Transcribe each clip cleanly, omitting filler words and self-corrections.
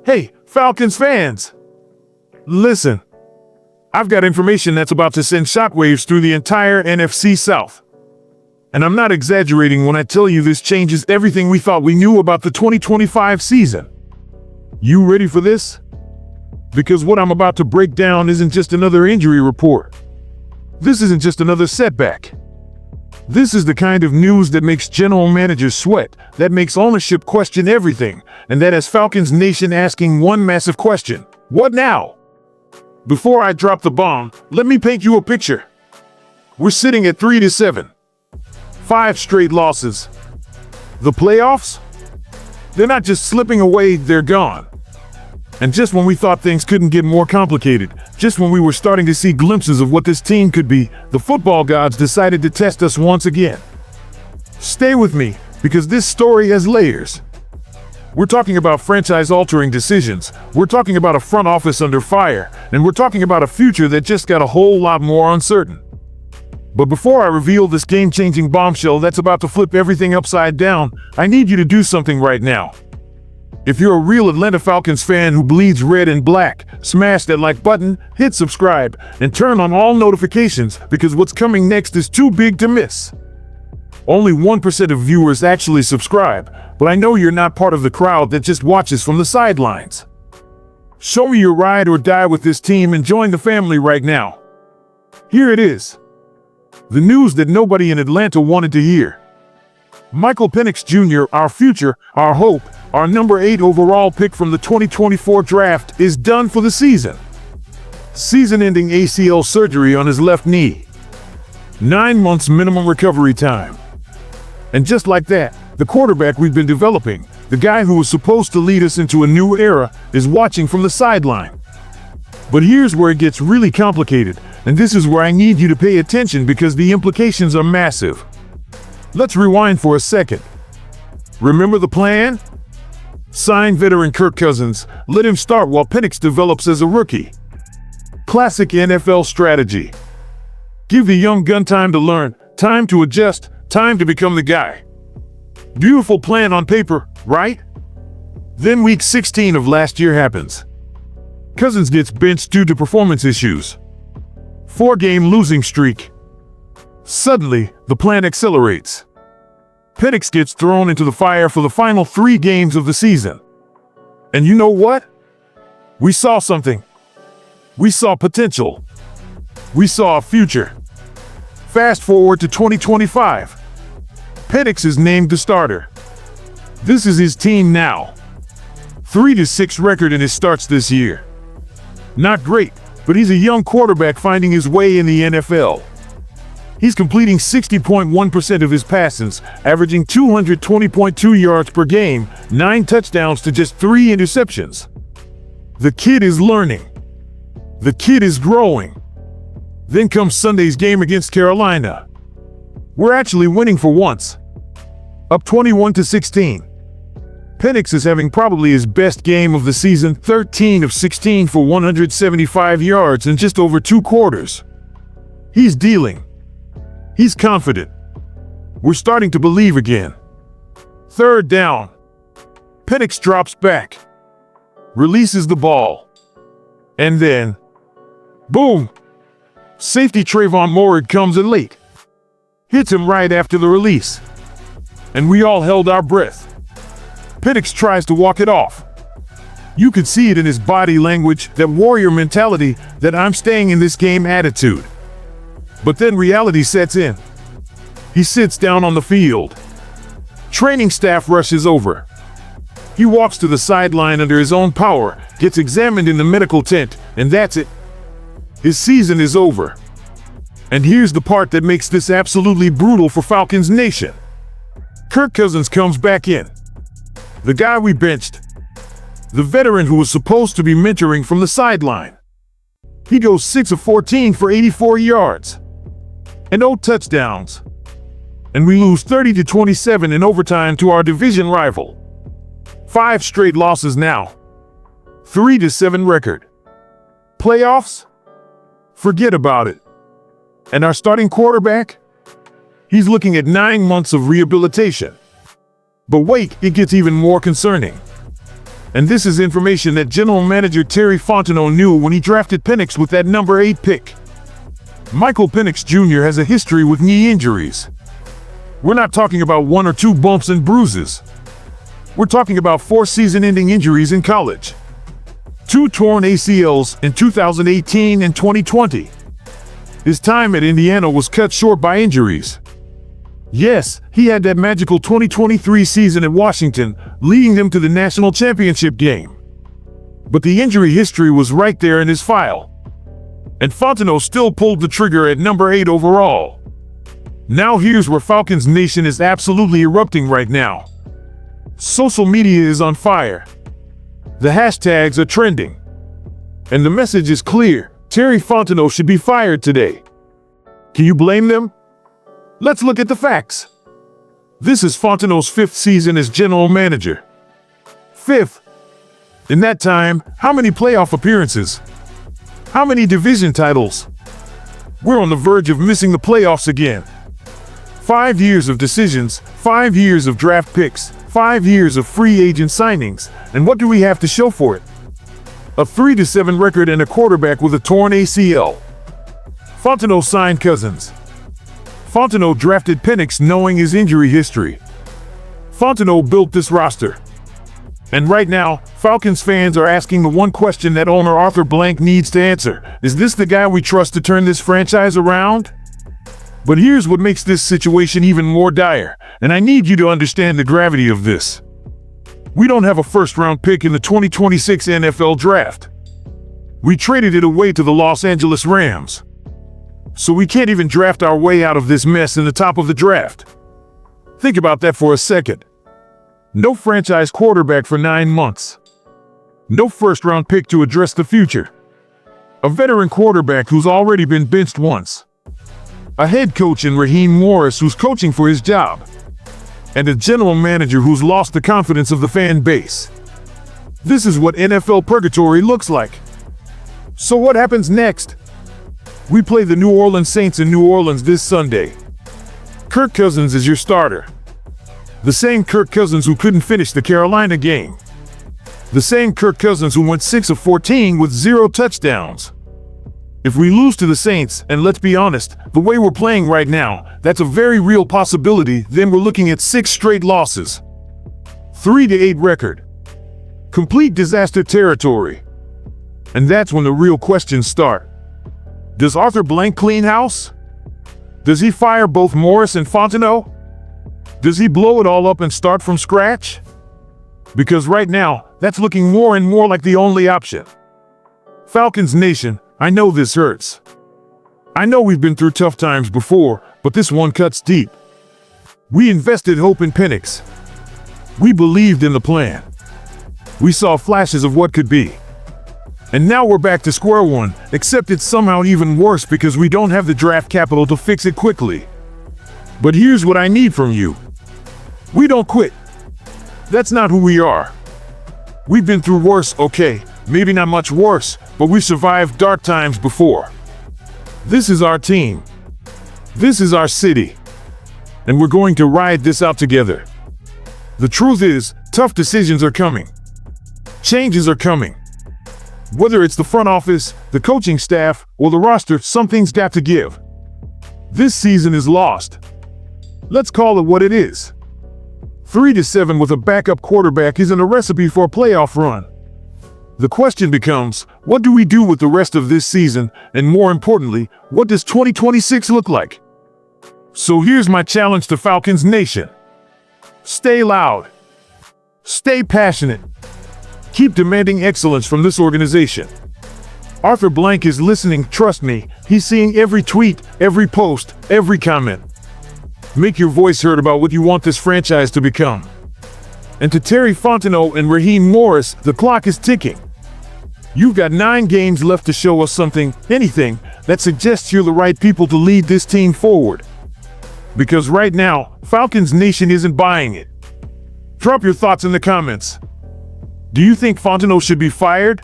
Hey, Falcons fans! Listen, I've got information that's about to send shockwaves through the entire NFC South. And I'm not exaggerating when I tell you this changes everything we thought we knew about the 2025 season. You ready for this? Because what I'm about to break down isn't just another injury report. This isn't just another setback. This is the kind of news that makes general managers sweat, that makes ownership question everything, and that has Falcons Nation asking one massive question: what now? Before I drop the bomb, let me paint you a picture. We're sitting at 3-7. 5 straight losses. The playoffs? They're not just slipping away, they're gone. And just when we thought things couldn't get more complicated, just when we were starting to see glimpses of what this team could be, the football gods decided to test us once again. Stay with me, because this story has layers. We're talking about franchise-altering decisions, we're talking about a front office under fire, and we're talking about a future that just got a whole lot more uncertain. But before I reveal this game-changing bombshell that's about to flip everything upside down, I need you to do something right now. If you're a real Atlanta Falcons fan who bleeds red and black, smash that like button, hit subscribe, and turn on all notifications, because what's coming next is too big to miss. Only 1% of viewers actually subscribe, but I know you're not part of the crowd that just watches from the sidelines. Show me your ride or die with this team and join the family right now. Here it is. The news that nobody in Atlanta wanted to hear. Michael Penix Jr., our future, our hope, our number 8 overall pick from the 2024 draft, is done for the season. Season-ending ACL surgery on his left knee. 9 months minimum recovery time. And just like that, the quarterback we've been developing, the guy who was supposed to lead us into a new era, is watching from the sideline. But here's where it gets really complicated, and this is where I need you to pay attention because the implications are massive. Let's rewind for a second. Remember the plan? Sign veteran Kirk Cousins, let him start while Penix develops as a rookie. Classic NFL strategy. Give the young gun time to learn, time to adjust, time to become the guy. Beautiful plan on paper, right? Then week 16 of last year happens. Cousins gets benched due to performance issues. 4-game losing streak. Suddenly, the plan accelerates. Penix gets thrown into the fire for the final 3 games of the season. And you know what? We saw something. We saw potential. We saw a future. Fast forward to 2025. Penix is named the starter. This is his team now. 3-6 record in his starts this year. Not great, but he's a young quarterback finding his way in the NFL. He's completing 60.1% of his passes, averaging 220.2 yards per game, 9 touchdowns to just 3 interceptions. The kid is learning. The kid is growing. Then comes Sunday's game against Carolina. We're actually winning for once. Up 21-16. Penix is having probably his best game of the season, 13 of 16 for 175 yards in just over 2 quarters. He's dealing. He's confident. We're starting to believe again. 3rd down. Penix drops back. Releases the ball. And then, boom! Safety Trayvon Moehrig comes in late. Hits him right after the release. And we all held our breath. Penix tries to walk it off. You could see it in his body language, that warrior mentality, that I'm staying in this game attitude. But then reality sets in. He sits down on the field. Training staff rushes over. He walks to the sideline under his own power, gets examined in the medical tent, and that's it. His season is over. And here's the part that makes this absolutely brutal for Falcons Nation. Kirk Cousins comes back in. The guy we benched. The veteran who was supposed to be mentoring from the sideline. He goes 6 of 14 for 84 yards. And 0 touchdowns. And we lose 30-27 in overtime to our division rival. 5 straight losses now. 3-7 record. Playoffs? Forget about it. And our starting quarterback? He's looking at 9 months of rehabilitation. But wait, it gets even more concerning. And this is information that General Manager Terry Fontenot knew when he drafted Penix with that number 8 pick. Michael Penix Jr. has a history with knee injuries. We're not talking about 1 or 2 bumps and bruises. We're talking about 4 season-ending injuries in college. 2 torn ACLs in 2018 and 2020. His time at Indiana was cut short by injuries. Yes, he had that magical 2023 season at Washington, leading them to the national championship game. But the injury history was right there in his file. And Fontenot still pulled the trigger at number 8 overall. Now here's where Falcons Nation is absolutely erupting right now. Social media is on fire. The hashtags are trending. And the message is clear: Terry Fontenot should be fired today. Can you blame them? Let's look at the facts. This is Fontenot's 5th season as general manager. 5th. In that time, how many playoff appearances? How many division titles? We're on the verge of missing the playoffs again. 5 years of decisions, 5 years of draft picks, 5 years of free agent signings, and what do we have to show for it? A 3-7 record and a quarterback with a torn ACL. Fontenot signed Cousins. Fontenot drafted Penix knowing his injury history. Fontenot built this roster. And right now, Falcons fans are asking the one question that owner Arthur Blank needs to answer: is this the guy we trust to turn this franchise around? But here's what makes this situation even more dire, and I need you to understand the gravity of this. We don't have a first-round pick in the 2026 NFL Draft. We traded it away to the Los Angeles Rams. So we can't even draft our way out of this mess in the top of the draft. Think about that for a second. No franchise quarterback for 9 months. No first-round pick to address the future. A veteran quarterback who's already been benched once. A head coach in Raheem Morris who's coaching for his job. And a general manager who's lost the confidence of the fan base. This is what NFL purgatory looks like. So what happens next? We play the New Orleans Saints in New Orleans this Sunday. Kirk Cousins is your starter. The same Kirk Cousins who couldn't finish the Carolina game. The same Kirk Cousins who went 6 of 14 with 0 touchdowns. If we lose to the Saints, and let's be honest, the way we're playing right now, that's a very real possibility, then we're looking at 6 straight losses. 3-8 record. Complete disaster territory. And that's when the real questions start. Does Arthur Blank clean house? Does he fire both Morris and Fontenot? Does he blow it all up and start from scratch? Because right now, that's looking more and more like the only option. Falcons Nation, I know this hurts. I know we've been through tough times before, but this one cuts deep. We invested hope in Penix. We believed in the plan. We saw flashes of what could be. And now we're back to square one, except it's somehow even worse because we don't have the draft capital to fix it quickly. But here's what I need from you. We don't quit. That's not who we are. We've been through worse, okay, maybe not much worse, but we've survived dark times before. This is our team. This is our city. And we're going to ride this out together. The truth is, tough decisions are coming. Changes are coming. Whether it's the front office, the coaching staff, or the roster, something's got to give. This season is lost. Let's call it what it is. 3-7 with a backup quarterback isn't a recipe for a playoff run. The question becomes, what do we do with the rest of this season, and more importantly, what does 2026 look like? So here's my challenge to Falcons Nation. Stay loud. Stay passionate. Keep demanding excellence from this organization. Arthur Blank is listening, trust me. He's seeing every tweet, every post, every comment. Make your voice heard about what you want this franchise to become. And to Terry Fontenot and Raheem Morris, the clock is ticking. You've got 9 games left to show us something, anything, that suggests you're the right people to lead this team forward. Because right now, Falcons Nation isn't buying it. Drop your thoughts in the comments. Do you think Fontenot should be fired?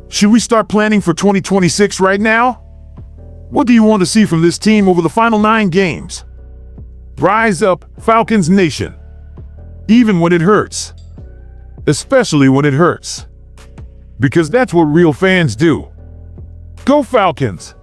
Should we start planning for 2026 right now? What do you want to see from this team over the final 9 games? Rise up, Falcons Nation. Even when it hurts. especially when it hurts. Because that's what real fans do. Go Falcons!